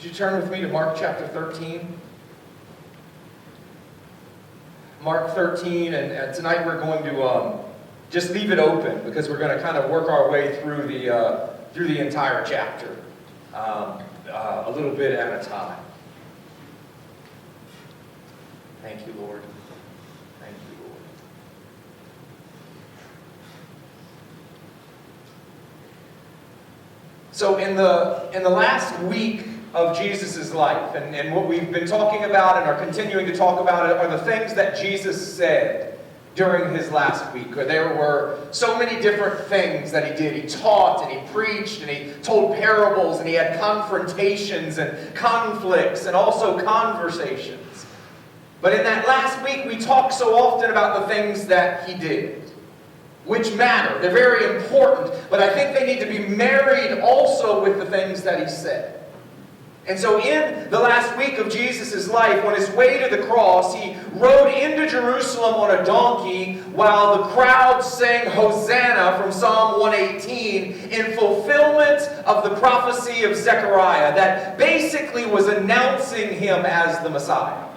Would you turn with me to Mark chapter 13? Mark 13, and tonight we're going to just leave it open because we're going to kind of work our way through the entire chapter a little bit at a time. Thank you, Lord. Thank you, Lord. So in the last week of Jesus' life, and what we've been talking about and are continuing to talk about are the things that Jesus said during his last week. There were so many different things that he did. He taught and he preached and he told parables and he had confrontations and conflicts and also conversations. But in that last week, we talked so often about the things that he did, which matter. They're very important, but I think they need to be married also with the things that he said. And so in the last week of Jesus' life, on his way to the cross, he rode into Jerusalem on a donkey while the crowd sang Hosanna from Psalm 118 in fulfillment of the prophecy of Zechariah that basically was announcing him as the Messiah.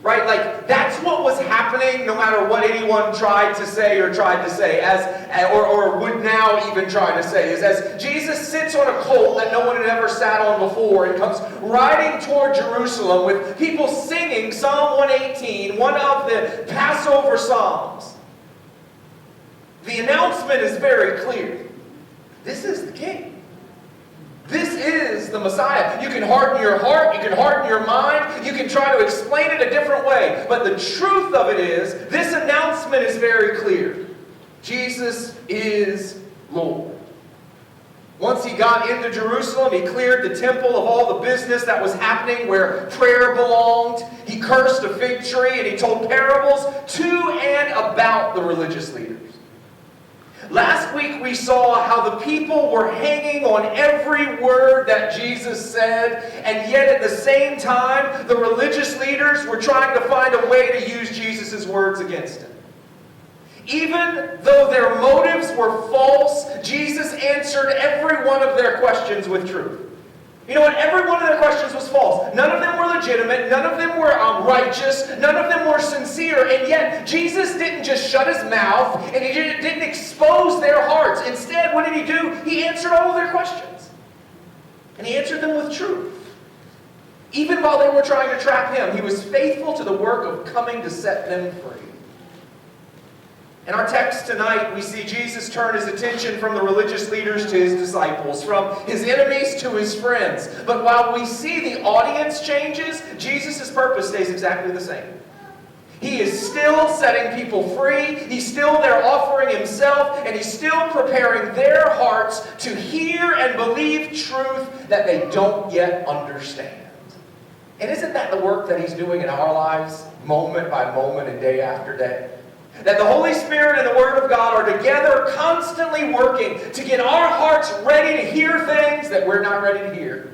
Right? Like, that's what was happening no matter what anyone tried to say or or would now even try to say, is as Jesus sits on a colt that no one had ever sat on before and comes riding toward Jerusalem with people singing Psalm 118, one of the Passover Psalms. The announcement is very clear. This is the King. This is the Messiah. You can harden your heart, you can harden your mind, you can try to explain it a different way. But the truth of it is, this announcement is very clear. Jesus is Lord. Once he got into Jerusalem, he cleared the temple of all the business that was happening where prayer belonged. He cursed a fig tree and he told parables to and about the religious leaders. Last week we saw how the people were hanging on every word that Jesus said, and yet at the same time, the religious leaders were trying to find a way to use Jesus' words against him. Even though their motives were false, Jesus answered every one of their questions with truth. You know what? Every one of their questions was false. None of them were legitimate. None of them were righteous. None of them were sincere. And yet, Jesus didn't just shut his mouth and he didn't expose their hearts. Instead, what did he do? He answered all of their questions. And he answered them with truth. Even while they were trying to trap him, he was faithful to the work of coming to set them free. In our text tonight, we see Jesus turn his attention from the religious leaders to his disciples, from his enemies to his friends. But while we see the audience changes, Jesus' purpose stays exactly the same. He is still setting people free, he's still there offering himself, and he's still preparing their hearts to hear and believe truth that they don't yet understand. And isn't that the work that he's doing in our lives, moment by moment and day after day? That the Holy Spirit and the Word of God are together constantly working to get our hearts ready to hear things that we're not ready to hear.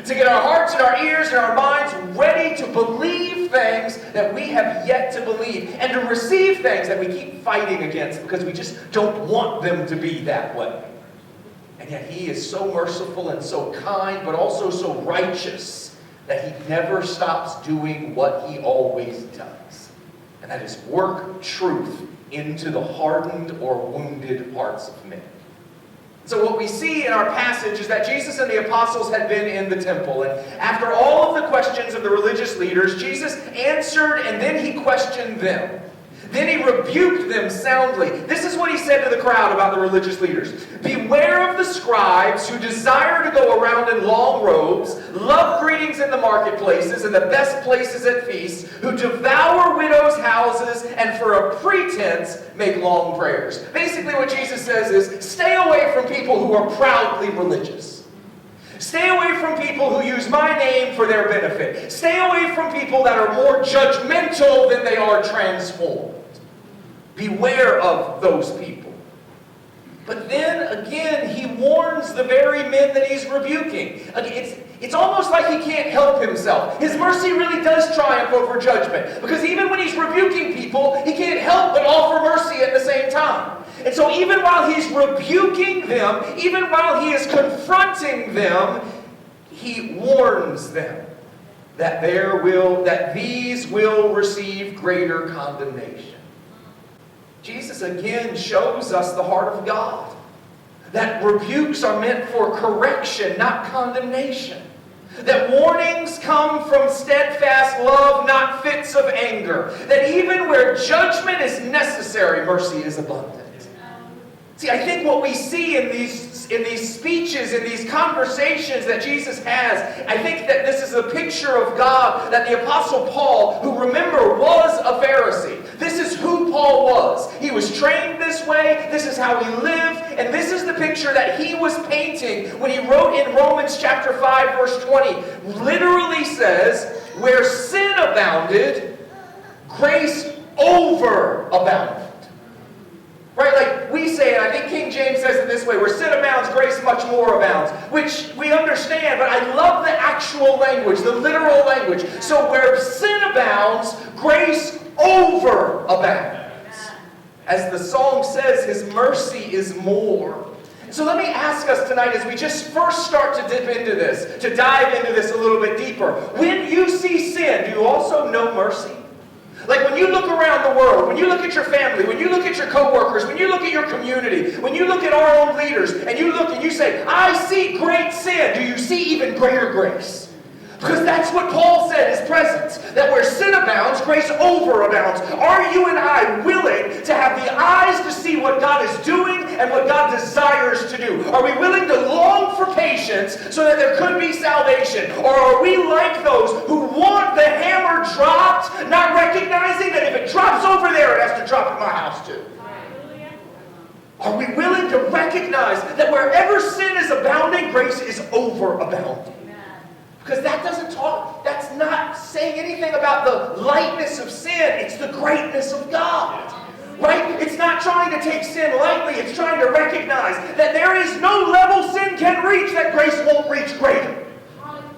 To get our hearts and our ears and our minds ready to believe things that we have yet to believe. And to receive things that we keep fighting against because we just don't want them to be that way. And yet He is so merciful and so kind, but also so righteous that He never stops doing what He always does. And that is work truth into the hardened or wounded hearts of men. So what we see in our passage is that Jesus and the apostles had been in the temple. And after all of the questions of the religious leaders, Jesus answered and then He questioned them. Then He rebuked them soundly. This is what He said to the crowd about the religious leaders. Beware of the scribes who desire to go around in long robes, love greetings in the marketplaces and the best places at feasts, who devour widows' houses and for a pretense make long prayers. Basically what Jesus says is, stay away from people who are proudly religious. Stay away from people who use my name for their benefit. Stay away from people that are more judgmental than they are transformed. Beware of those people. But then again, He warns the very men that He's rebuking. It's almost like He can't help Himself. His mercy really does triumph over judgment. Because even when He's rebuking people, He can't help but offer mercy at the same time. And so even while He's rebuking them, even while He is confronting them, he warns them that these will receive greater condemnation. Jesus again shows us the heart of God. That rebukes are meant for correction, not condemnation. That warnings come from steadfast love, not fits of anger. That even where judgment is necessary, mercy is abundant. See, I think what we see in these speeches, in these conversations that Jesus has, I think that this is a picture of God that the Apostle Paul, who remember was a Pharisee, this is who Paul was. He was trained this way, this is how he lived, and this is the picture that he was painting when he wrote in Romans chapter 5, verse 20. Literally says, where sin abounded, grace overabounded. Right, like we say, and I think King James says it this way, where sin abounds, grace much more abounds. Which we understand, but I love the actual language, the literal language. So where sin abounds, grace overabounds. As the song says, His mercy is more. So let me ask us tonight, as we just first start to dip into this, to dive into this a little bit deeper. When you see sin, do you also know mercy? Like when you look around the world, when you look at your family, when you look at your coworkers, when you look at your community, when you look at our own leaders, and you look and you say, I see great sin, do you see even greater grace? Because that's what Paul said is present. That where sin abounds, grace overabounds. Are you and I willing to have the eyes to see what God is doing and what God desires to do? Are we willing to long for patience so that there could be salvation? Or are we like those who want the hammer dropped, not recognizing that if it drops over there, it has to drop at my house too? Are we willing to recognize that wherever sin is abounding, grace is overabounding? Because that's not saying anything about the lightness of sin. It's the greatness of God. Right? It's not trying to take sin lightly. It's trying to recognize that there is no level sin can reach that grace won't reach greater.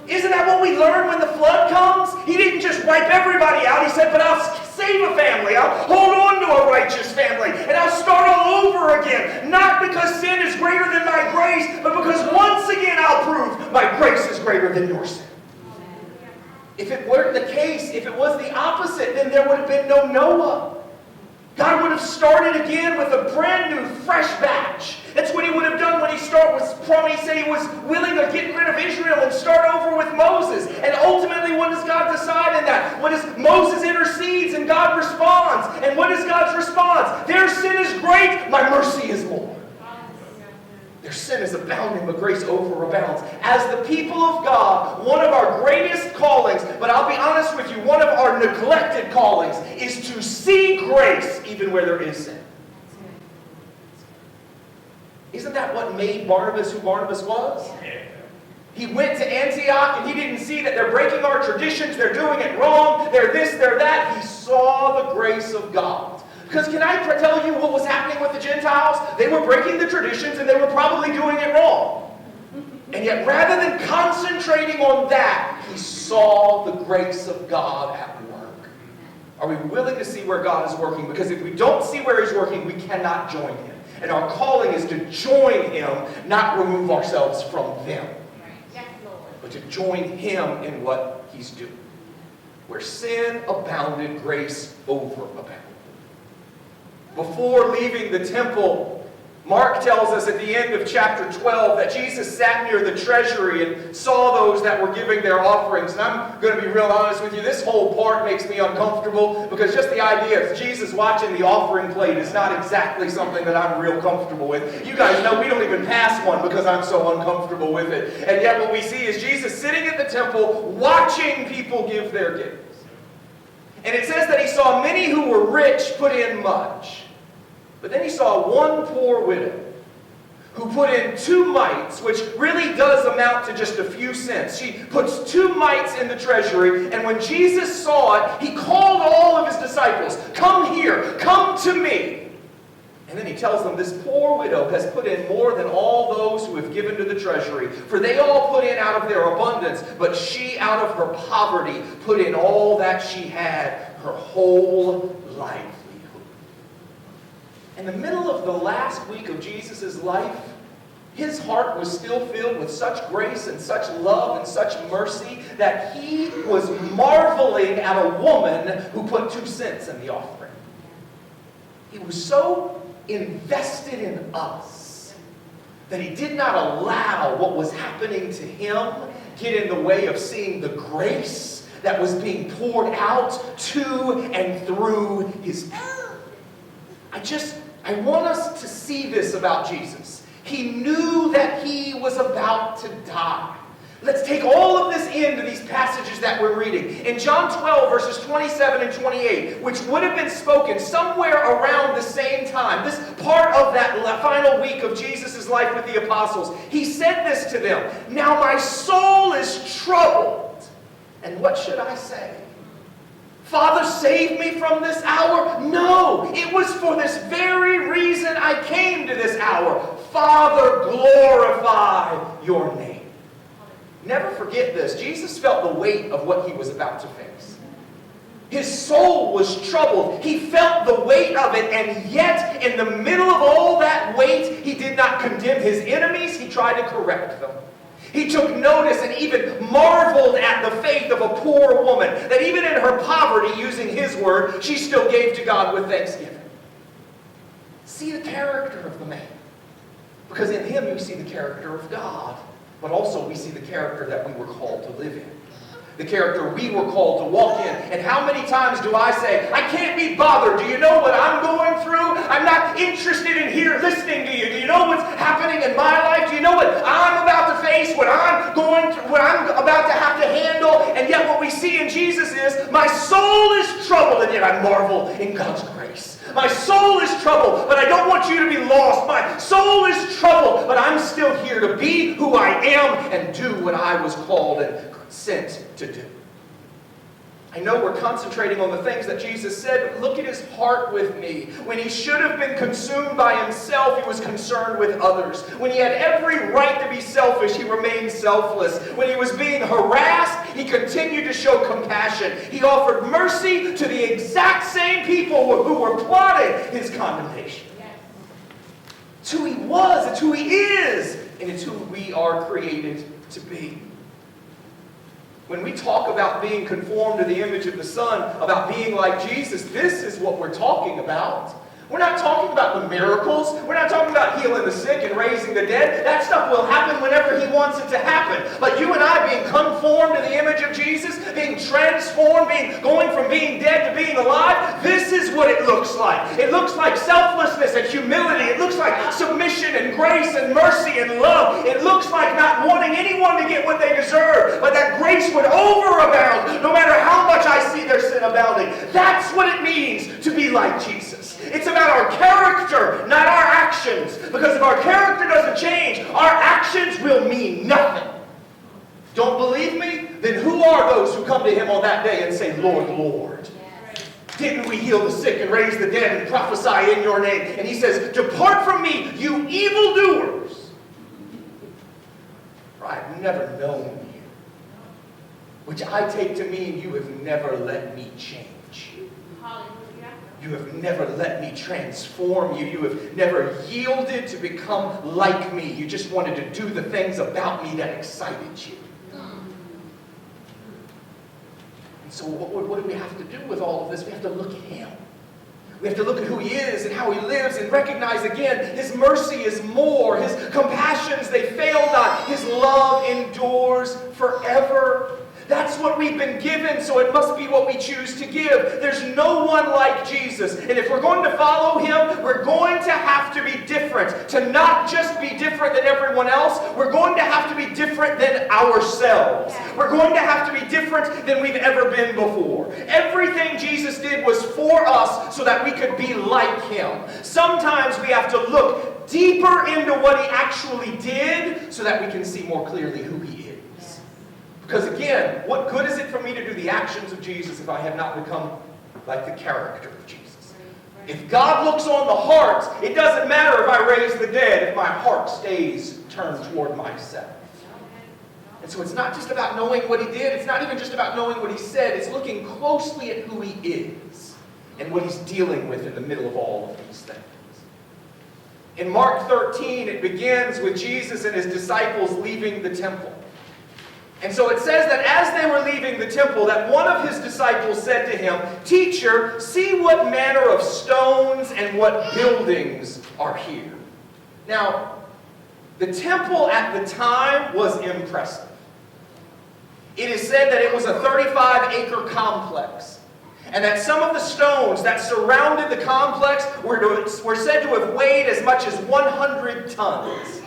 Isn't that what we learned when the flood comes? He didn't just wipe everybody out. He said, but I'll save a family. I'll hold on to a righteous family. And I'll start all over again. Not because sin is greater than my grace, but because once again I'll prove my grace is greater than your sin. If it weren't the case, if it was the opposite, then there would have been no Noah. God would have started again with a brand new, fresh batch. That's what he would have done when he said he was willing to get rid of Israel and start over with Moses. And ultimately, what does God decide in that? What is Moses intercedes and God responds? And what is God's response? Their sin is great, my mercy is more. Their sin is abounding, but grace overabounds. As the people of God, one of our greatest callings, but I'll be honest with you, one of our neglected callings is to see grace even where there is sin. Isn't that what made Barnabas who Barnabas was? He went to Antioch and he didn't see that they're breaking our traditions, they're doing it wrong, they're this, they're that. He saw the grace of God. Because can I tell you what was happening with the Gentiles? They were breaking the traditions and they were probably doing it wrong. And yet rather than concentrating on that, he saw the grace of God at work. Are we willing to see where God is working? Because if we don't see where he's working, we cannot join him. And our calling is to join him, not remove ourselves from them. But to join him in what he's doing. Where sin abounded, grace overabounded. Before leaving the temple, Mark tells us at the end of chapter 12 that Jesus sat near the treasury and saw those that were giving their offerings. And I'm going to be real honest with you, this whole part makes me uncomfortable because just the idea of Jesus watching the offering plate is not exactly something that I'm real comfortable with. You guys know we don't even pass one because I'm so uncomfortable with it. And yet what we see is Jesus sitting at the temple watching people give their gifts. And it says that he saw many who were rich put in much. But then he saw one poor widow who put in 2 mites, which really does amount to just a few cents. She puts 2 mites in the treasury, and when Jesus saw it, he called all of his disciples, "Come here, come to me." And then he tells them, this poor widow has put in more than all those who have given to the treasury. For they all put in out of their abundance, but she out of her poverty put in all that she had, her whole life. In the middle of the last week of Jesus' life, his heart was still filled with such grace and such love and such mercy that he was marveling at a woman who put 2 cents in the offering. He was so invested in us that he did not allow what was happening to him get in the way of seeing the grace that was being poured out to and through his people. I want us to see this about Jesus. He knew that he was about to die. Let's take all of this into these passages that we're reading. In John 12, verses 27 and 28, which would have been spoken somewhere around the same time, this part of that final week of Jesus' life with the apostles, he said this to them, "Now my soul is troubled, and what should I say? Father, save me from this hour? No, it was for this very reason I came to this hour. Father, glorify your name." Never forget this. Jesus felt the weight of what he was about to face. His soul was troubled. He felt the weight of it, and yet, in the middle of all that weight, he did not condemn his enemies. He tried to correct them. He took notice and even marveled at the faith of a poor woman, that even in her poverty, using his word, she still gave to God with thanksgiving. See the character of the man. Because in him you see the character of God, but also we see the character that we were called to live in. The character we were called to walk in. And how many times do I say, I can't be bothered. Do you know what I'm going through? I'm not interested in listening to you. Do you know what's happening in my life? Do you know what I'm about to face, what I'm going through, what I'm about to have to handle? And yet what we see in Jesus is, my soul is troubled, and yet I marvel in God's grace. My soul is troubled, but I don't want you to be lost. My soul is troubled, but I'm still here to be who I am and do what I was called and sent to do. I know we're concentrating on the things that Jesus said, but look at his heart with me. When he should have been consumed by himself, he was concerned with others. When he had every right to be selfish, he remained selfless. When he was being harassed, he continued to show compassion. He offered mercy to the exact same people who were plotting his condemnation. It's who he was, it's who he is, and it's who we are created to be. When we talk about being conformed to the image of the Son, about being like Jesus, this is what we're talking about. We're not talking about the miracles. We're not talking about healing the sick and raising the dead. That stuff will happen whenever he wants it to happen. But you and I being conformed to the image of Jesus, being transformed, going from being dead to being alive, this is what it looks like. It looks like selflessness and humility. It looks like submission and grace and mercy and love. It looks like not wanting anyone to get what they deserve, but that grace would overabound no matter how much I see their sin abounding. That's what it means to be like Jesus. It's about our character, not our actions. Because if our character doesn't change, our actions will mean nothing. Don't believe me? Then who are those who come to him on that day and say, Lord, Lord? Didn't we heal the sick and raise the dead and prophesy in your name? And he says, depart from me, you evildoers. For I have never known you. Which I take to mean you have never let me change. You have never let me transform you. You have never yielded to become like me. You just wanted to do the things about me that excited you. And so what do we have to do with all of this? We have to look at him. We have to look at who he is and how he lives and recognize again, his mercy is more. His compassions, they fail not. His love endures forever. That's what we've been given, so it must be what we choose to give. There's no one like Jesus. And if we're going to follow him, we're going to have to be different. To not just be different than everyone else, we're going to have to be different than ourselves. We're going to have to be different than we've ever been before. Everything Jesus did was for us so that we could be like him. Sometimes we have to look deeper into what he actually did so that we can see more clearly who he is. Because again, what good is it for me to do the actions of Jesus if I have not become like the character of Jesus? If God looks on the heart, it doesn't matter if I raise the dead if my heart stays turned toward myself. And so it's not just about knowing what he did. It's not even just about knowing what he said. It's looking closely at who he is and what he's dealing with in the middle of all of these things. In Mark 13, it begins with Jesus and his disciples leaving the temple. And so it says that as they were leaving the temple, that one of his disciples said to him, "Teacher, see what manner of stones and what buildings are here." Now, the temple at the time was impressive. It is said that it was a 35-acre complex, and that some of the stones that surrounded the complex were said to have weighed as much as 100 tons.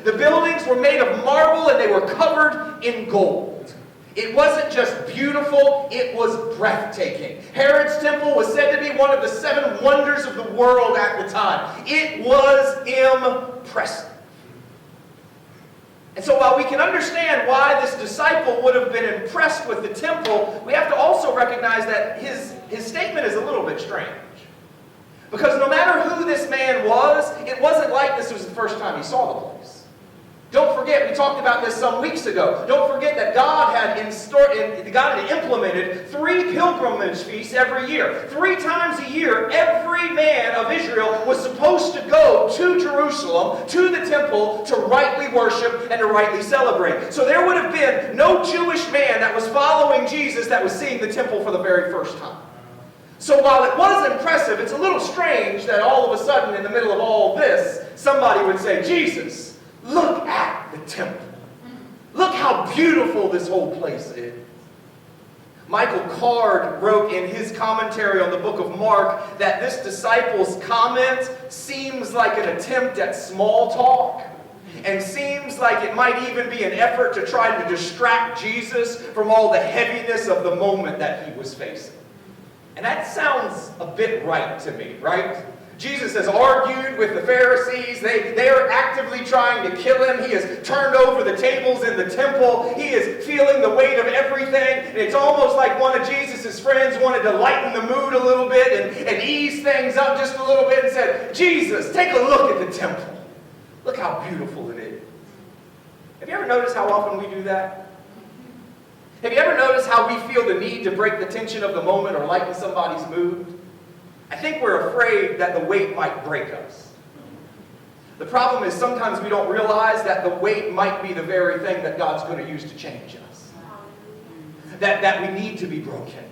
The buildings were made of marble and they were covered in gold. It wasn't just beautiful, it was breathtaking. Herod's temple was said to be one of the 7 wonders of the world at the time. It was impressive. And so while we can understand why this disciple would have been impressed with the temple, we have to also recognize that his statement is a little bit strange. Because no matter who this man was, it wasn't like this was the first time he saw the place. Don't forget, we talked about this some weeks ago. Don't forget that God had implemented 3 pilgrimage feasts every year. 3 times a year, every man of Israel was supposed to go to Jerusalem, to the temple, to rightly worship and to rightly celebrate. So there would have been no Jewish man that was following Jesus that was seeing the temple for the very first time. So while it was impressive, it's a little strange that all of a sudden, in the middle of all this, somebody would say, "Jesus, look at the temple. Look how beautiful this whole place is." Michael Card wrote in his commentary on the book of Mark that this disciple's comment seems like an attempt at small talk, and seems like it might even be an effort to try to distract Jesus from all the heaviness of the moment that he was facing. And that sounds a bit right to me, right? Jesus has argued with the Pharisees. They are actively trying to kill him. He has turned over the tables in the temple. He is feeling the weight of everything. And it's almost like one of Jesus' friends wanted to lighten the mood a little bit and ease things up just a little bit and said, "Jesus, take a look at the temple. Look how beautiful it is." Have you ever noticed how often we do that? Have you ever noticed how we feel the need to break the tension of the moment or lighten somebody's mood? I think we're afraid that the weight might break us. The problem is sometimes we don't realize that the weight might be the very thing that God's going to use to change us. That we need to be broken.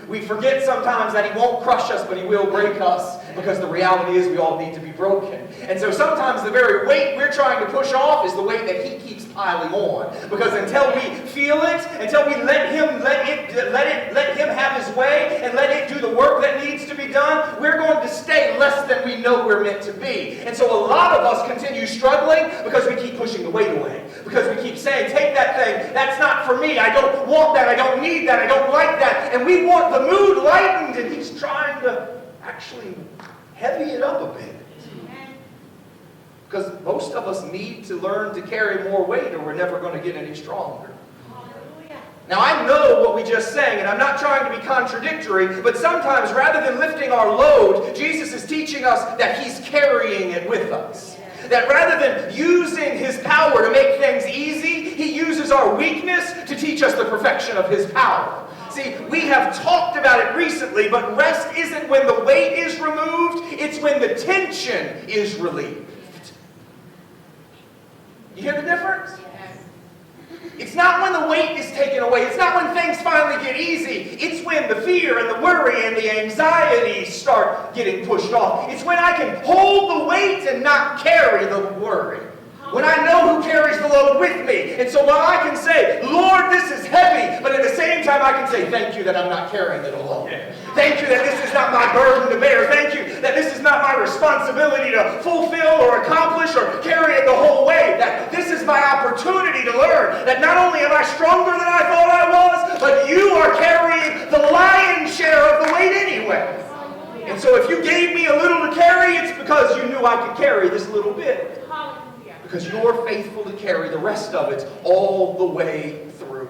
We forget sometimes that he won't crush us, but he will break us, because the reality is we all need to be broken. And so sometimes the very weight we're trying to push off is the weight that he keeps piling on. Because until we feel it, until we let him have his way and let it do the work that needs to be done, we're going to stay less than we know we're meant to be. And so a lot of us continue struggling because we keep pushing the weight away. Because we keep saying, "Take that thing, that's not for me, I don't want that, I don't need that, I don't like that." And we want the mood lightened, and he's trying to actually heavy it up a bit. Because most of us need to learn to carry more weight, or we're never going to get any stronger. Now, I know what we just sang, and I'm not trying to be contradictory, but sometimes rather than lifting our load, Jesus is teaching us that he's carrying it with us. That rather than using his power to make things easy, he uses our weakness to teach us the perfection of his power. See, we have talked about it recently, but rest isn't when the weight is removed, it's when the tension is relieved. You hear the difference? It's not when the weight is taken away. It's not when things finally get easy. It's when the fear and the worry and the anxiety start getting pushed off. It's when I can hold the weight and not carry the worry. When I know who carries the load with me. And so while I can say, "Lord, this is heavy," but at the same time I can say, "Thank you that I'm not carrying it alone. Thank you that this is not my burden to bear. Thank you that this is not my responsibility to fulfill or accomplish or carry it the whole way. That this is my opportunity to learn that not only am I stronger than I thought I was, but you are carrying the lion's share of the weight anyway. And so if you gave me a little to carry, it's because you knew I could carry this little bit. Because you're faithful to carry the rest of it all the way through."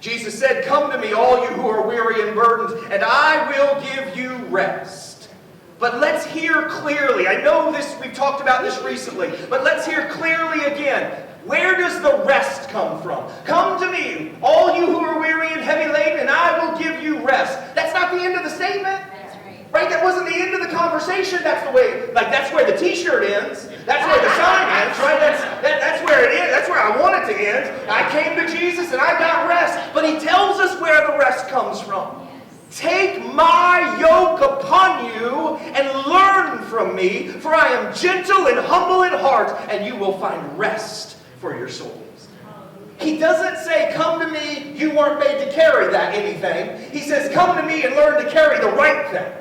Jesus said, "Come to me, all you who are weary and burdened, and I will give you rest." But let's hear clearly. I know this, we've talked about this recently, but let's hear clearly again. Where does the rest come from? "Come to me, all you who are weary and heavy laden, and I will give you rest." That's not the end of the statement. Right? That wasn't the end of the conversation. conversation, that's the way, like that's where the t-shirt ends. That's where the sign ends, right? That's where it ends. That's where I want it to end. I came to Jesus and I got rest. But he tells us where the rest comes from. Take my yoke upon you and learn from me, for I am gentle and humble in heart, and you will find rest for your souls. He doesn't say, come to me, you weren't made to carry that anything. He says, come to me and learn to carry the right thing.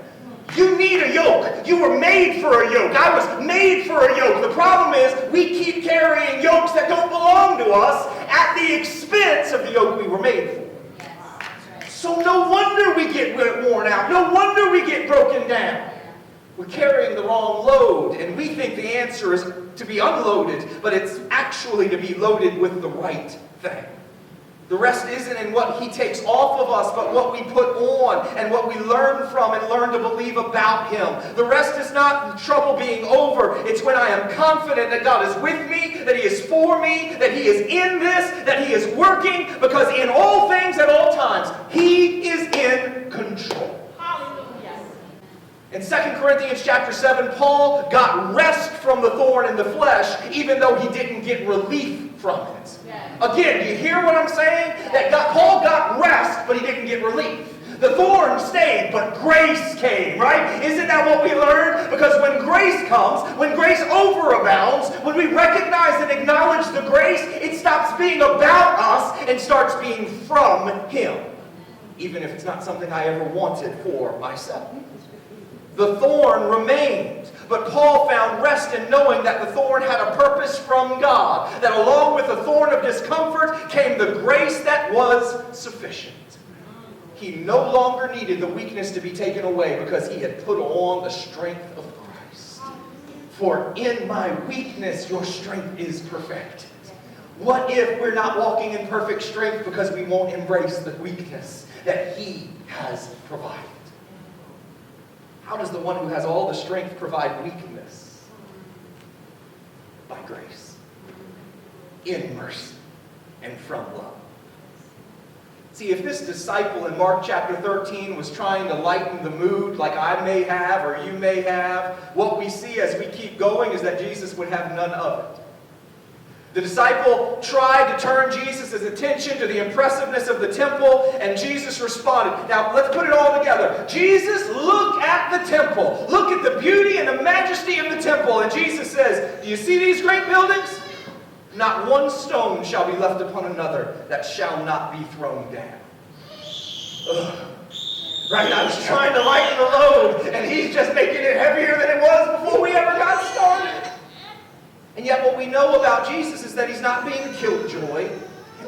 You need a yoke. You were made for a yoke. I was made for a yoke. The problem is we keep carrying yokes that don't belong to us at the expense of the yoke we were made for. So no wonder we get worn out. No wonder we get broken down. We're carrying the wrong load, and we think the answer is to be unloaded, but it's actually to be loaded with the right thing. The rest isn't in what he takes off of us, but what we put on and what we learn from and learn to believe about him. The rest is not trouble being over. It's when I am confident that God is with me, that he is for me, that he is in this, that he is working, because in all things at all times, he is in control. In 2 Corinthians chapter 7, Paul got rest from the thorn in the flesh, even though he didn't get relief from it. Again, you hear what I'm saying? That Paul got rest, but he didn't get relief. The thorn stayed, but grace came, right? Isn't that what we learned? Because when grace comes, when grace overabounds, when we recognize and acknowledge the grace, it stops being about us and starts being from him. Even if it's not something I ever wanted for myself. The thorn remained, but Paul found rest in knowing that the thorn had a purpose from God, that along with the thorn of discomfort came the grace that was sufficient. He no longer needed the weakness to be taken away because he had put on the strength of Christ. For in my weakness your strength is perfected. What if we're not walking in perfect strength because we won't embrace the weakness that he has provided? How does the one who has all the strength provide weakness? By grace. In mercy. And from love. See, if this disciple in Mark chapter 13 was trying to lighten the mood like I may have or you may have, what we see as we keep going is that Jesus would have none of it. The disciple tried to turn Jesus' attention to the impressiveness of the temple, and Jesus responded. Now, let's put it all together. Jesus looked at the temple. Look at the beauty and the majesty of the temple. And Jesus says, do you see these great buildings? Not one stone shall be left upon another that shall not be thrown down. Ugh. Right? I was trying to lighten the load, and he's just making it heavier than it was before we ever got started. And yet what we know about Jesus is that he's not being killjoy,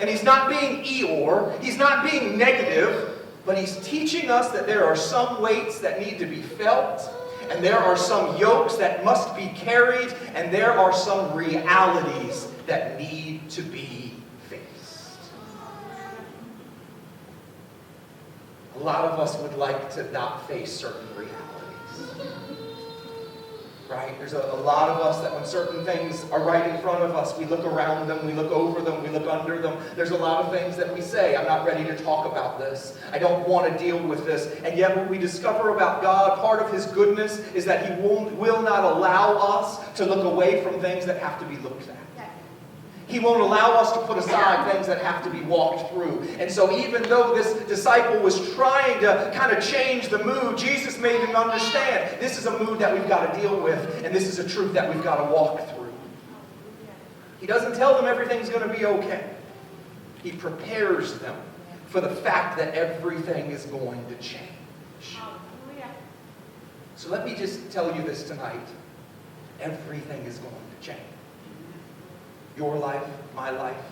and he's not being Eeyore, he's not being negative, but he's teaching us that there are some weights that need to be felt, and there are some yokes that must be carried, and there are some realities that need to be faced. A lot of us would like to not face certain realities. Right? There's a lot of us that when certain things are right in front of us, we look around them, we look over them, we look under them. There's a lot of things that we say, I'm not ready to talk about this. I don't want to deal with this. And yet what we discover about God, part of his goodness is that he will not allow us to look away from things that have to be looked at. He won't allow us to put aside things that have to be walked through. And so even though this disciple was trying to kind of change the mood, Jesus made him understand this is a mood that we've got to deal with, and this is a truth that we've got to walk through. He doesn't tell them everything's going to be okay. He prepares them for the fact that everything is going to change. So let me just tell you this tonight. Everything is going to change. Your life, my life,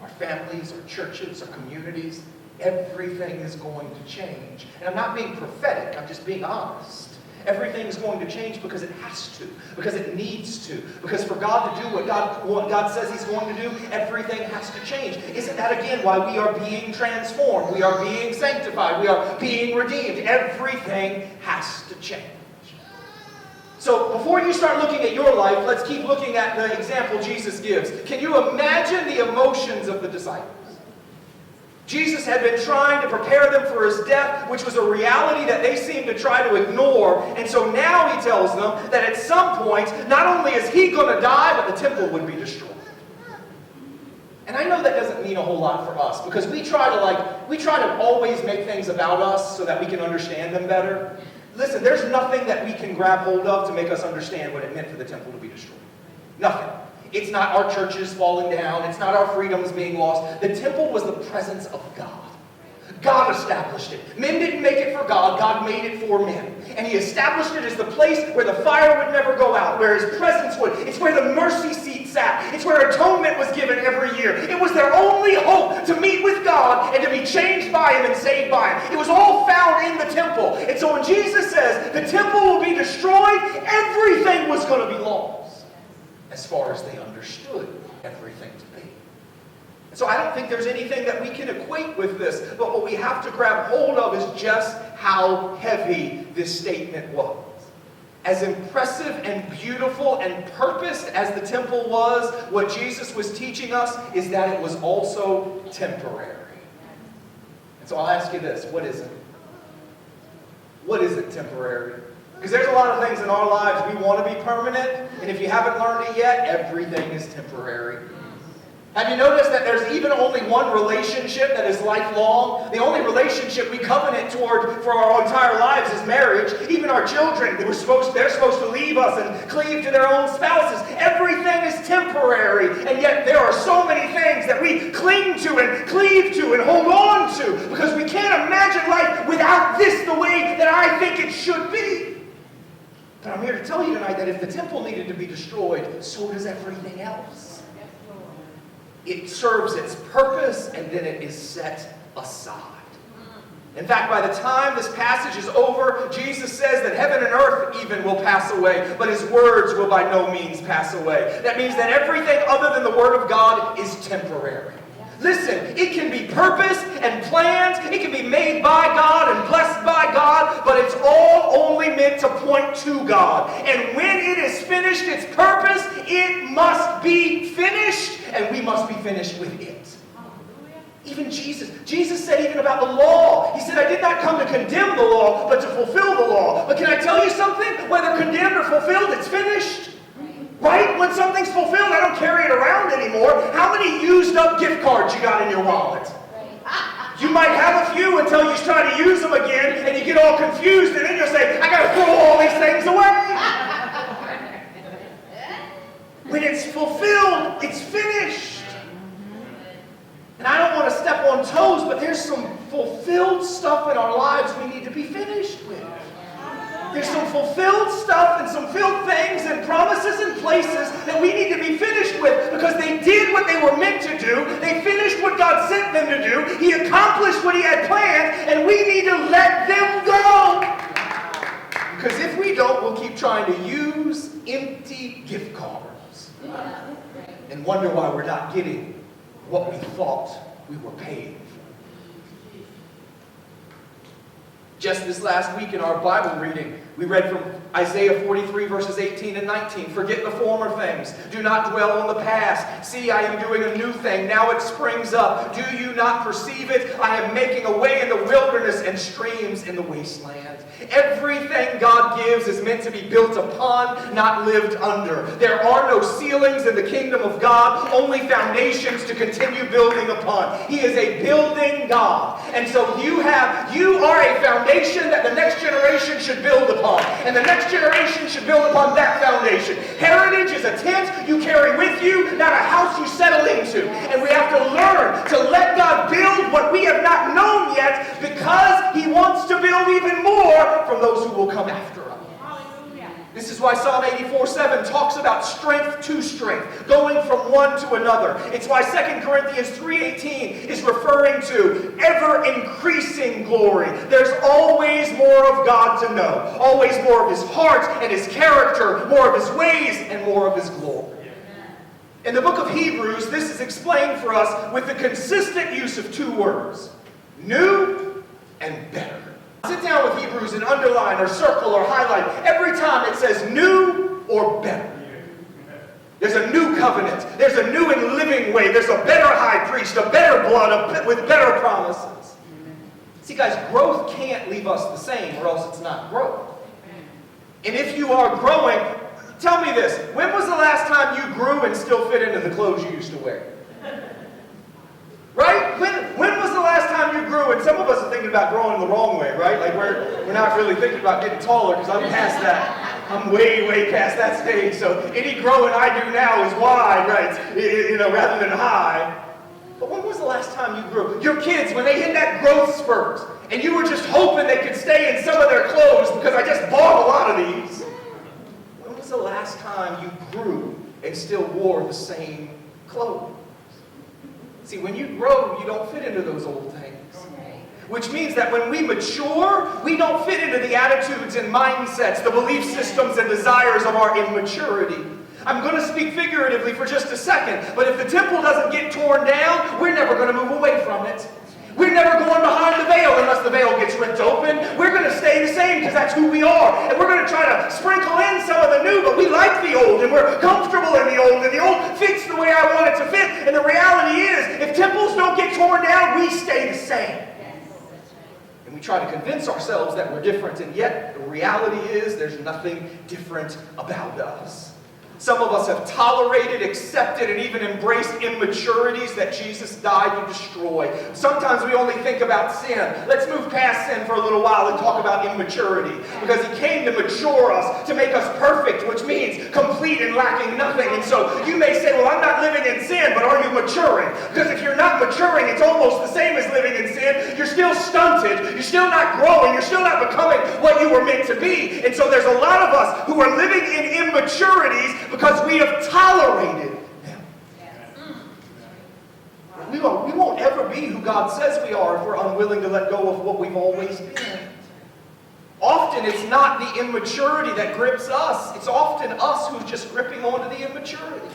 our families, our churches, our communities, everything is going to change. And I'm not being prophetic, I'm just being honest. Everything is going to change because it has to, because it needs to. Because for God to do what God says he's going to do, everything has to change. Isn't that again why we are being transformed? We are being sanctified. We are being redeemed. Everything has to change. So before you start looking at your life, let's keep looking at the example Jesus gives. Can you imagine the emotions of the disciples? Jesus had been trying to prepare them for his death, which was a reality that they seemed to try to ignore. And so now he tells them that at some point, not only is he going to die, but the temple would be destroyed. And I know that doesn't mean a whole lot for us, because we try to always make things about us so that we can understand them better. Listen, there's nothing that we can grab hold of to make us understand what it meant for the temple to be destroyed. Nothing. It's not our churches falling down. It's not our freedoms being lost. The temple was the presence of God. God established it. Men didn't make it for God. God made it for men. And he established it as the place where the fire would never go out, where his presence would. It's where the mercy seat sat. It's where atonement was given every year. It was their only hope to meet with God and to be changed by him and saved by him. It was all found in the temple. And so when Jesus says the temple will be destroyed, everything was going to be lost as far as they understood everything to be. And so I don't think there's anything that we can equate with this, but what we have to grab hold of is just how heavy this statement was. As impressive and beautiful and purposed as the temple was, what Jesus was teaching us is that it was also temporary. And so I'll ask you this, what is it? What is it temporary? Because there's a lot of things in our lives we want to be permanent, and if you haven't learned it yet, everything is temporary. Have you noticed that there's even only one relationship that is lifelong? The only relationship we covenant toward for our entire lives is marriage. Even our children, they're supposed to leave us and cleave to their own spouses. Everything is temporary, and yet there are so many things that we cling to and cleave to and hold on to because we can't imagine life without this the way that I think it should be. But I'm here to tell you tonight that if the temple needed to be destroyed, so does everything else. It serves its purpose, and then it is set aside. In fact, by the time this passage is over, Jesus says that heaven and earth even will pass away, but his words will by no means pass away. That means that everything other than the word of God is temporary. Listen, it can be purposed and planned, it can be made by God and blessed by God, but it's all only meant to point to God. And when it is finished, its purpose, it must be finished, and we must be finished with it. Even Jesus said even about the law. He said, I did not come to condemn the law, but to fulfill the law. But can I tell you something? Whether condemned or fulfilled, it's finished. Right? When something's fulfilled, I don't carry it around anymore. How many used up gift cards you got in your wallet? You might have a few until you try to use them again and you get all confused and then you'll say, I got to throw all these things away. When it's fulfilled, it's finished. And I don't want to step on toes, but there's some fulfilled stuff in our lives we need to be finished with. There's some fulfilled stuff and some filled things and promises and places that we need to be finished with because they did what they were meant to do. They finished what God sent them to do. He accomplished what he had planned, and we need to let them go. Because if we don't, we'll keep trying to use empty gift cards and wonder why we're not getting what we thought we were paying. Just this last week in our Bible reading, we read from Isaiah 43 verses 18 and 19. Forget the former things. Do not dwell on the past. See, I am doing a new thing. Now it springs up. Do you not perceive it? I am making a way in the wilderness and streams in the wasteland. Everything God gives is meant to be built upon, not lived under. There are no ceilings in the kingdom of God, only foundations to continue building upon. He is a building God. And so you are a foundation that the next generation should build upon. And the next generation should build upon that foundation. Heritage is a tent you carry with you, not a house you settle into. And we have to learn to let God build what we have not known yet because he wants to build even more from those who will come after us. This is why Psalm 84:7 talks about strength to strength, going from one to another. It's why 2 Corinthians 3:18 is referring to ever-increasing glory. There's always more of God to know, always more of his heart and his character, more of his ways and more of his glory. In the book of Hebrews, this is explained for us with the consistent use of two words, new and better. Sit down with Hebrews and underline or circle or highlight every time it says new or better. There's a new covenant. There's a new and living way. There's a better high priest, a better blood, with better promises. See, guys, growth can't leave us the same, or else it's not growth. And if you are growing, tell me this. When was the last time you grew and still fit into the clothes you used to wear? Right? When was the last time you grew? And some of us are thinking about growing the wrong way, right? Like we're not really thinking about getting taller, because I'm past that. I'm way, way past that stage. So any growing I do now is wide, right? Rather than high. But when was the last time you grew? Your kids, when they hit that growth spurt, and you were just hoping they could stay in some of their clothes because I just bought a lot of these. When was the last time you grew and still wore the same clothes? See, when you grow, you don't fit into those old things. Which means that when we mature, we don't fit into the attitudes and mindsets, the belief systems and desires of our immaturity. I'm going to speak figuratively for just a second, but if the temple doesn't get torn down, we're never going to move away from it. We're never going behind the veil unless the veil gets ripped open. We're going to stay the same because that's who we are. And we're going to try to sprinkle in some of the new, but we like the old and we're comfortable in the old, and the old fits the way I want it to fit. And the reality is, if temples don't get torn down, we stay the same. And we try to convince ourselves that we're different, and yet the reality is there's nothing different about us. Some of us have tolerated, accepted, and even embraced immaturities that Jesus died to destroy. Sometimes we only think about sin. Let's move past sin for a little while and talk about immaturity. Because He came to mature us, to make us perfect, which means complete and lacking nothing. And so you may say, well, I'm not living in sin, but are you maturing? Because if you're not maturing, it's almost the same as living in sin. You're still stunted. You're still not growing. You're still not becoming what you were meant to be. And so there's a lot of us who are living in immaturities because we have tolerated them. We won't ever be who God says we are if we're unwilling to let go of what we've always been. Often it's not the immaturity that grips us. It's often us who's just gripping onto the immaturity.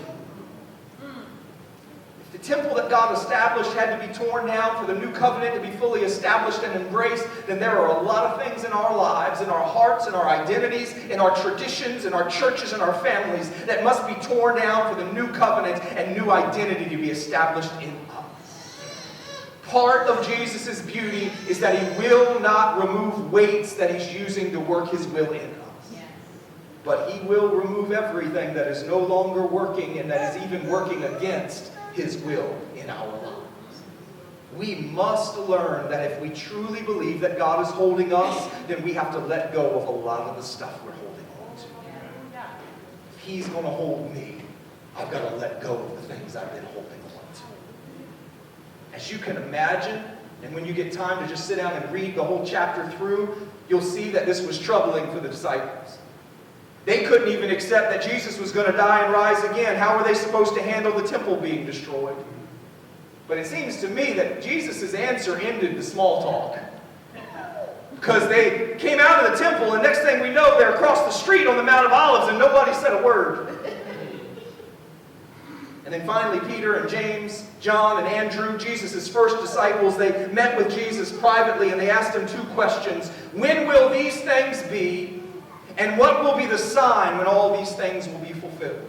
If the temple that God established had to be torn down for the new covenant to be fully established and embraced, then there are a lot of things in our lives, in our hearts, in our identities, in our traditions, in our churches, and our families that must be torn down for the new covenant and new identity to be established in us. Part of Jesus' beauty is that He will not remove weights that He's using to work His will in us. But He will remove everything that is no longer working and that is even working against His will in our lives. We must learn that if we truly believe that God is holding us, then we have to let go of a lot of the stuff we're holding on to. If He's going to hold me, I've got to let go of the things I've been holding on to. As you can imagine, and when you get time to just sit down and read the whole chapter through, you'll see that this was troubling for the disciples. They couldn't even accept that Jesus was going to die and rise again. How were they supposed to handle the temple being destroyed? But it seems to me that Jesus' answer ended the small talk. Because they came out of the temple, and next thing we know, they're across the street on the Mount of Olives, and nobody said a word. And then finally, Peter and James, John and Andrew, Jesus' first disciples, they met with Jesus privately, and they asked Him two questions. When will these things be? And what will be the sign when all these things will be fulfilled?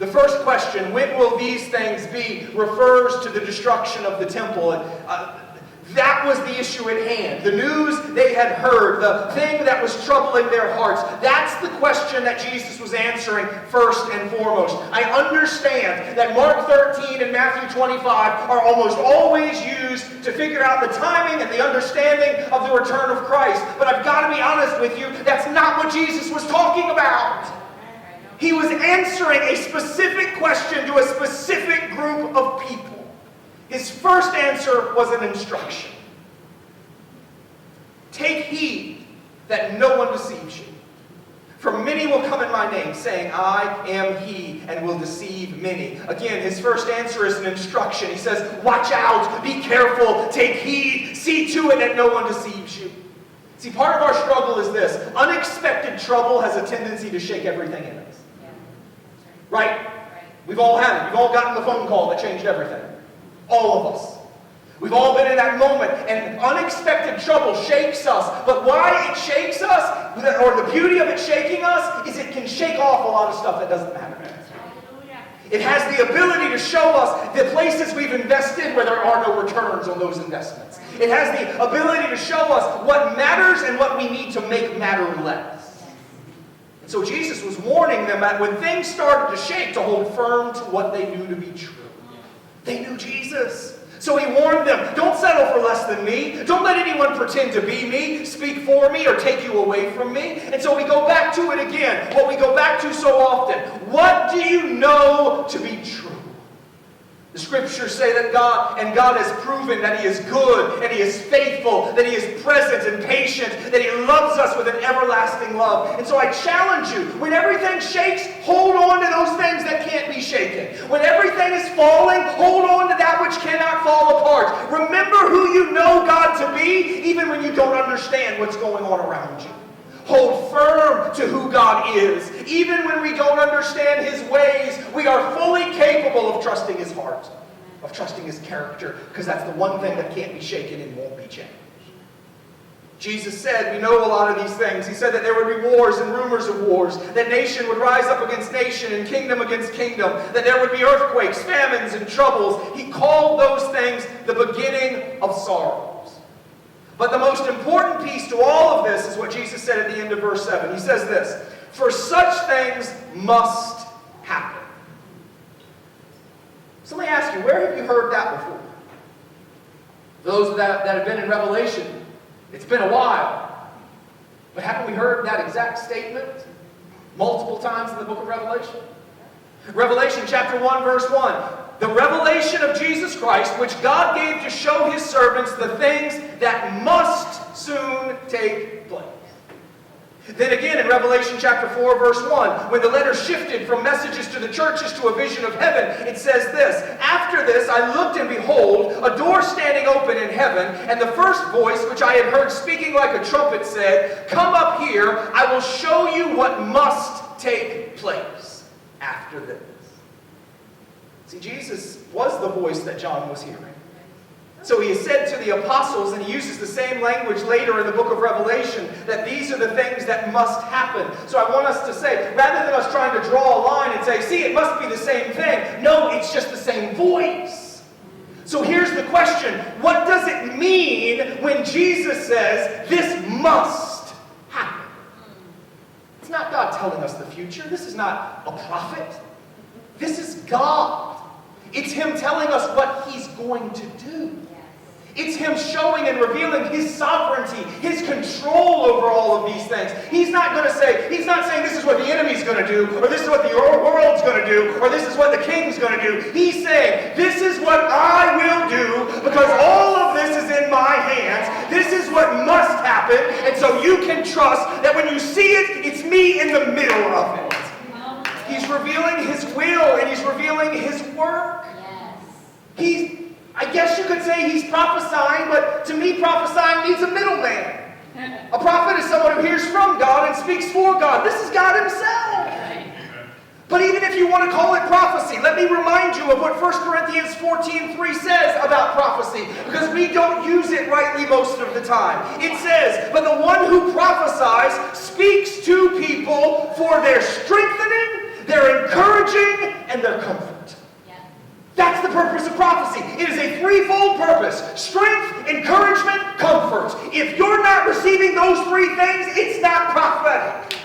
The first question, when will these things be, refers to the destruction of the temple. And that was the issue at hand. The news they had heard, the thing that was troubling their hearts. That's the question that Jesus was answering first and foremost. I understand that Mark 13 and Matthew 25 are almost always used to figure out the timing and the understanding of the return of Christ. But I've got to be honest with you, that's not what Jesus was talking about. He was answering a specific question to a specific group of people. His first answer was an instruction. Take heed that no one deceives you. For many will come in my name, saying, I am He, and will deceive many. Again, his first answer is an instruction. He says, watch out, be careful, take heed, see to it that no one deceives you. See, part of our struggle is this. Unexpected trouble has a tendency to shake everything in us. Right? We've all had it. We've all gotten the phone call that changed everything. All of us. We've all been in that moment, and unexpected trouble shakes us. But why it shakes us, or the beauty of it shaking us, is it can shake off a lot of stuff that doesn't matter. It has the ability to show us the places we've invested where there are no returns on those investments. It has the ability to show us what matters and what we need to make matter less. And so Jesus was warning them that when things started to shake, to hold firm to what they knew to be true. They knew Jesus. So he warned them, don't settle for less than me. Don't let anyone pretend to be me, speak for me, or take you away from me. And so we go back to it again, what we go back to so often. What do you know to be true? The scriptures say that God has proven that he is good, and he is faithful, that he is present and patient, that he loves us with an everlasting love. And so I challenge you, when everything shakes, hold on to those things that can't be shaken. When everything is falling, hold on to that which cannot fall apart. Remember who you know God to be, even when you don't understand what's going on around you. Hold firm to who God is. Even when we don't understand his ways, we are fully capable of trusting his heart, of trusting his character, because that's the one thing that can't be shaken and won't be changed. Jesus said, we know a lot of these things. He said that there would be wars and rumors of wars, that nation would rise up against nation and kingdom against kingdom, that there would be earthquakes, famines, and troubles. He called those things the beginning of sorrows. But the most important piece to all of this is what Jesus said at the end of verse 7. He says this, for such things must happen. So let me ask you, where have you heard that before? Those that have been in Revelation, it's been a while. But haven't we heard that exact statement multiple times in the book of Revelation? Revelation chapter 1, verse 1. The revelation of Jesus Christ, which God gave to show his servants the things that must soon take place. Then again in Revelation chapter 4, verse 1, when the letter shifted from messages to the churches to a vision of heaven, it says this, after this I looked and behold, a door standing open in heaven, and the first voice which I had heard speaking like a trumpet said, come up here, I will show you what must take place after this. See, Jesus was the voice that John was hearing. So he said to the apostles, and he uses the same language later in the book of Revelation, that these are the things that must happen. So I want us to say, rather than us trying to draw a line and say, see, it must be the same thing. No, it's just the same voice. So here's the question. What does it mean when Jesus says, this must happen? It's not God telling us the future. This is not a prophet. This is God. It's him telling us what he's going to do. It's him showing and revealing his sovereignty, his control over all of these things. He's not saying this is what the enemy's going to do, or this is what the world's going to do, or this is what the king's going to do. He's saying, this is what I will do, because all of this is in my hands. This is what must happen, and so you can trust that when you see it, it's me in the middle of it. He's revealing his will, and he's revealing his work. I guess you could say he's prophesying, but to me prophesying needs a middleman. A prophet is someone who hears from God and speaks for God. This is God himself. But even if you want to call it prophecy, let me remind you of what 1 Corinthians 14:3 says about prophecy, because we don't use it rightly most of the time. It says, but the one who prophesies speaks to people for their strengthening, their encouraging, and their comfort. That's the purpose of prophecy. It is a threefold purpose. Strength, encouragement, comfort. If you're not receiving those three things, it's not prophetic.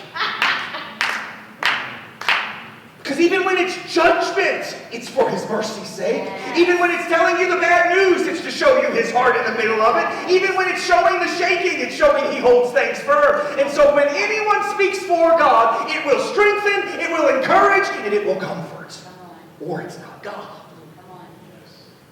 Because even when it's judgment, it's for his mercy's sake. Even when it's telling you the bad news, it's to show you his heart in the middle of it. Even when it's showing the shaking, it's showing he holds things firm. And so when anyone speaks for God, it will strengthen, it will encourage, and it will comfort. Or it's not God.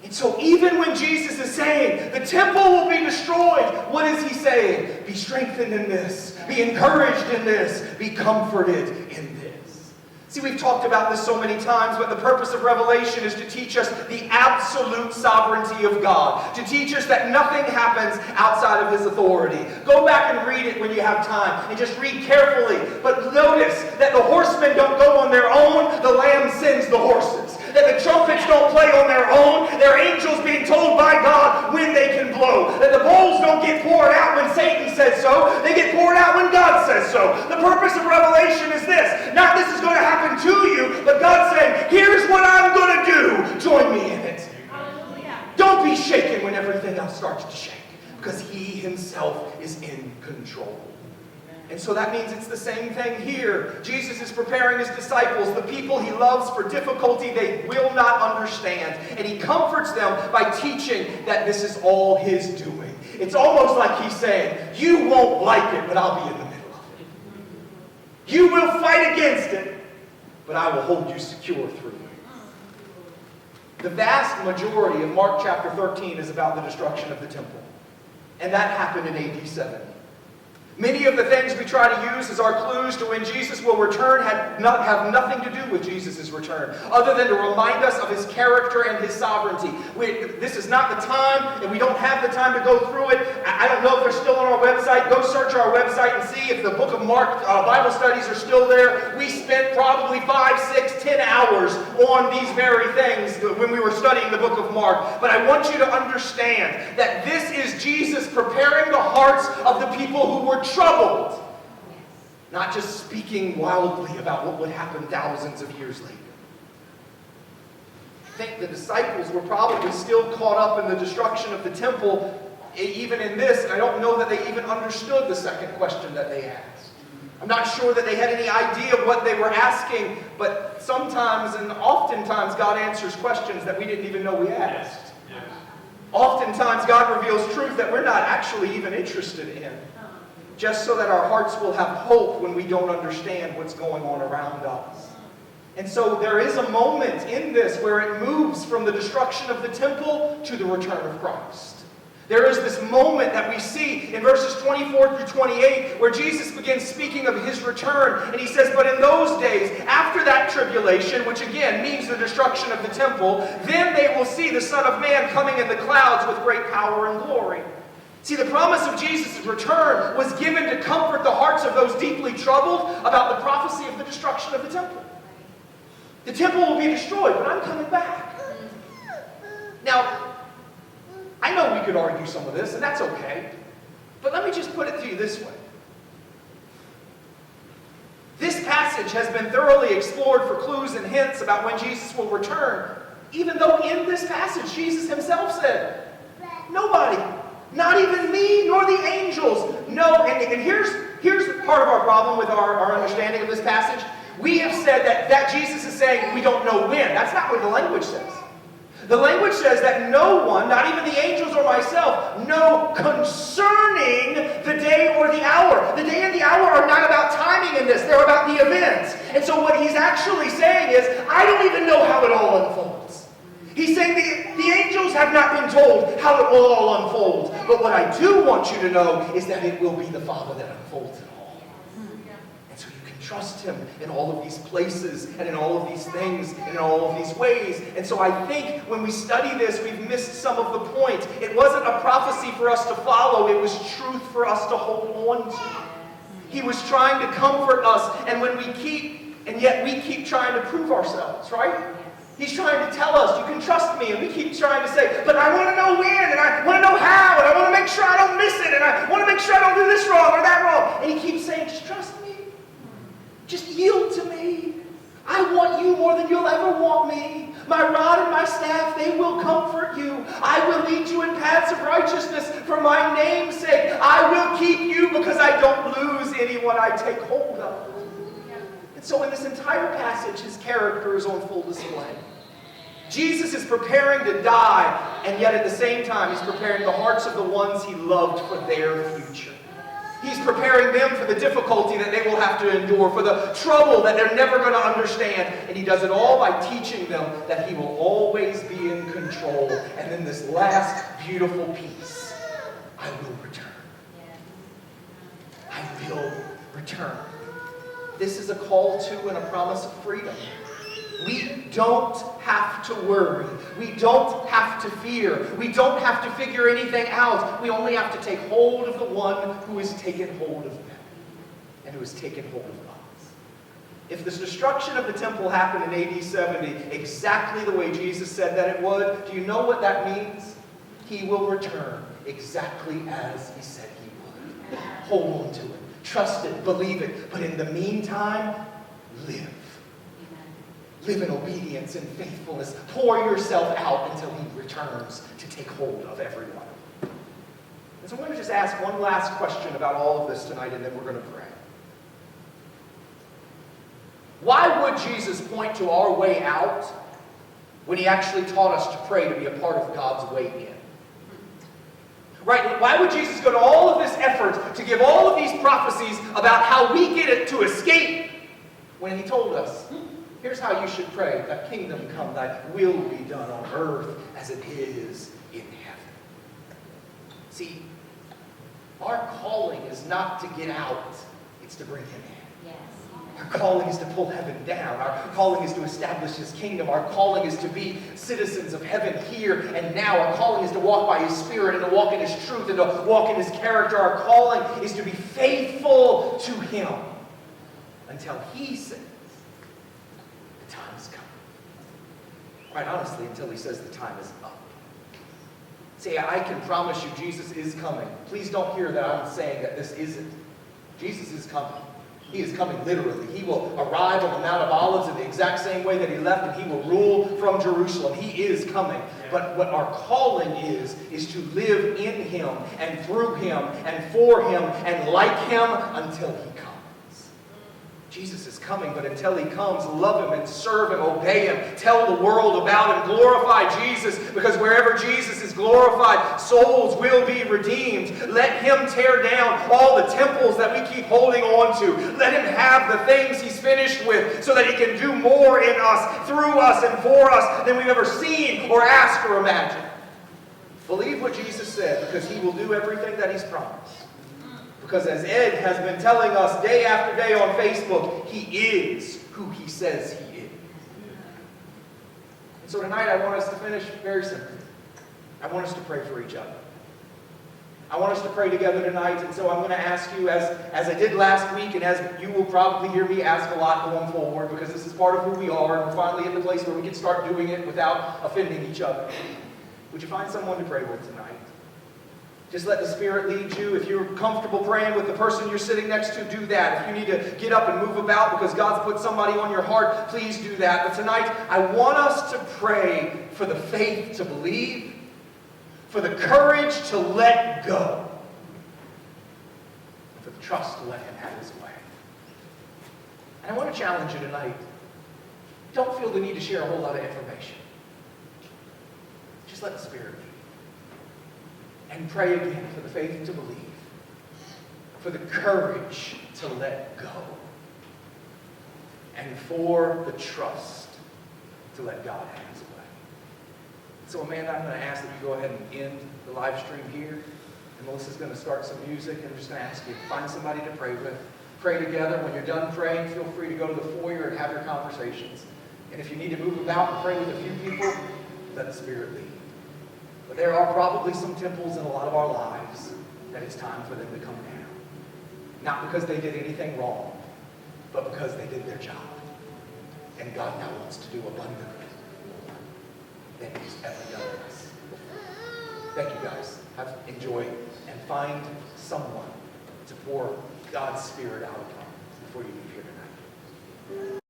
And so even when Jesus is saying, the temple will be destroyed, what is he saying? Be strengthened in this. Be encouraged in this. Be comforted in this. See, we've talked about this so many times, but the purpose of Revelation is to teach us the absolute sovereignty of God. To teach us that nothing happens outside of his authority. Go back and read it when you have time, and just read carefully. But notice that the horsemen don't go on their own. The Lamb sends the horses. That the trumpets don't play on their own. They're angels being told by God when they can blow. That the bowls don't get poured out out when Satan says so. They get poured out when God says so. The purpose of Revelation is this. Not this is going to happen to you, but God saying, here's what I'm going to do. Join me in it. Hallelujah. Don't be shaken when everything else starts to shake, because He Himself is in control. And so that means it's the same thing here. Jesus is preparing His disciples, the people He loves, for difficulty they will not understand. And He comforts them by teaching that this is all His doing. It's almost like He's saying, you won't like it, but I'll be in the middle of it. You will fight against it, but I will hold you secure through it. The vast majority of Mark chapter 13 is about the destruction of the temple. And that happened in AD 70. Many of the things we try to use as our clues to when Jesus will return have nothing to do with Jesus' return, other than to remind us of His character and His sovereignty. This is not the time, and we don't have the time to go through it. I don't know if they're still on our website. Go search our website and see if the book of Mark Bible studies are still there. We spent probably 5, 6, 10 hours on these very things when we were studying the book of Mark. But I want you to understand that this is Jesus preparing the hearts of the people who were troubled, not just speaking wildly about what would happen thousands of years later. I think the disciples were probably still caught up in the destruction of the temple, even in this. I don't know that they even understood the second question that they asked. I'm not sure that they had any idea of what they were asking, but sometimes and oftentimes God answers questions that we didn't even know we asked. Yes. Oftentimes God reveals truth that we're not actually even interested in, just so that our hearts will have hope when we don't understand what's going on around us. And so there is a moment in this where it moves from the destruction of the temple to the return of Christ. There is this moment that we see in verses 24 through 28 where Jesus begins speaking of His return, and He says, but in those days, after that tribulation, which again means the destruction of the temple, then they will see the Son of Man coming in the clouds with great power and glory. See, the promise of Jesus' return was given to comfort the hearts of those deeply troubled about the prophecy of the destruction of the temple. The temple will be destroyed, but I'm coming back. Now, I know we could argue some of this, and that's okay. But let me just put it to you this way. This passage has been thoroughly explored for clues and hints about when Jesus will return, even though in this passage Jesus Himself said, nobody, not even me, nor the angels. No, and here's part of our problem with our understanding of this passage. We have said that Jesus is saying we don't know when. That's not what the language says. The language says that no one, not even the angels or myself, know concerning the day or the hour. The day and the hour are not about timing in this. They're about the events. And so what He's actually saying is, I don't even know how it all unfolds. He's saying the angels have not been told how it will all unfold. But what I do want you to know is that it will be the Father that unfolds it all. And so you can trust Him in all of these places and in all of these things and in all of these ways. And so I think when we study this, we've missed some of the point. It wasn't a prophecy for us to follow. It was truth for us to hold on to. He was trying to comfort us. And yet we keep trying to prove ourselves, right? He's trying to tell us, you can trust me, and we keep trying to say, but I want to know when, and I want to know how, and I want to make sure I don't miss it, and I want to make sure I don't do this wrong or that wrong. And He keeps saying, just trust me. Just yield to me. I want you more than you'll ever want me. My rod and my staff, they will comfort you. I will lead you in paths of righteousness for my name's sake. I will keep you because I don't lose anyone I take hold of. So in this entire passage, His character is on full display. Jesus is preparing to die, and yet at the same time, He's preparing the hearts of the ones He loved for their future. He's preparing them for the difficulty that they will have to endure, for the trouble that they're never going to understand. And He does it all by teaching them that He will always be in control. And then this last beautiful piece, I will return. I will return. This is a call to and a promise of freedom. We don't have to worry. We don't have to fear. We don't have to figure anything out. We only have to take hold of the one who has taken hold of them and who has taken hold of us. If this destruction of the temple happened in AD 70 exactly the way Jesus said that it would, do you know what that means? He will return exactly as He said He would. Hold on to it. Trust it. Believe it. But in the meantime, live. Live in obedience and faithfulness. Pour yourself out until he returns to take hold of everyone. And so I'm going to just ask one last question about all of this tonight, and then we're going to pray. Why would Jesus point to our way out when he actually taught us to pray to be a part of God's way in? Right? Why would Jesus go to all of this effort to give all of these prophecies about how we get it to escape when he told us, here's how you should pray, thy kingdom come, thy will be done on earth as it is in heaven. See, our calling is not to get out, it's to bring him in. Yes. Our calling is to pull heaven down. Our calling is to establish his kingdom. Our calling is to be citizens of heaven here and now. Our calling is to walk by his Spirit and to walk in his truth and to walk in his character. Our calling is to be faithful to him until he says the time is coming. Quite honestly, until he says the time is up. See, I can promise you Jesus is coming. Please don't hear that I'm saying that this isn't. Jesus is coming. He is coming literally. He will arrive on the Mount of Olives in the exact same way that he left, and he will rule from Jerusalem. He is coming. But what our calling is to live in him and through him and for him and like him until he comes. Jesus is coming, but until he comes, love him and serve him, obey him, tell the world about him, glorify Jesus, because wherever Jesus is glorified, souls will be redeemed. Let him tear down all the temples that we keep holding on to. Let him have the things he's finished with so that he can do more in us, through us, and for us than we've ever seen or asked or imagined. Believe what Jesus said, because he will do everything that he's promised. Because as Ed has been telling us day after day on Facebook, he is who he says he is. And so tonight I want us to finish very simply. I want us to pray for each other. I want us to pray together tonight, and so I'm going to ask you, as I did last week, and as you will probably hear me ask a lot going forward, because this is part of who we are, and we're finally in the place where we can start doing it without offending each other. Would you find someone to pray with tonight? Just let the Spirit lead you. If you're comfortable praying with the person you're sitting next to, do that. If you need to get up and move about because God's put somebody on your heart, please do that. But tonight, I want us to pray for the faith to believe, for the courage to let go, and for the trust to let him have his way. And I want to challenge you tonight. Don't feel the need to share a whole lot of information. Just let the Spirit lead. And pray again for the faith to believe, for the courage to let go, and for the trust to let God have his way. So Amanda, I'm going to ask that you go ahead and end the live stream here. And Melissa's going to start some music, and I'm just going to ask you to find somebody to pray with. Pray together. When you're done praying, feel free to go to the foyer and have your conversations. And if you need to move about and pray with a few people, let the Spirit lead. But there are probably some temples in a lot of our lives that it's time for them to come down. Not because they did anything wrong, but because they did their job. And God now wants to do abundantly more than he's ever done in us. Thank you guys. Enjoy and find someone to pour God's Spirit out upon before you leave here tonight.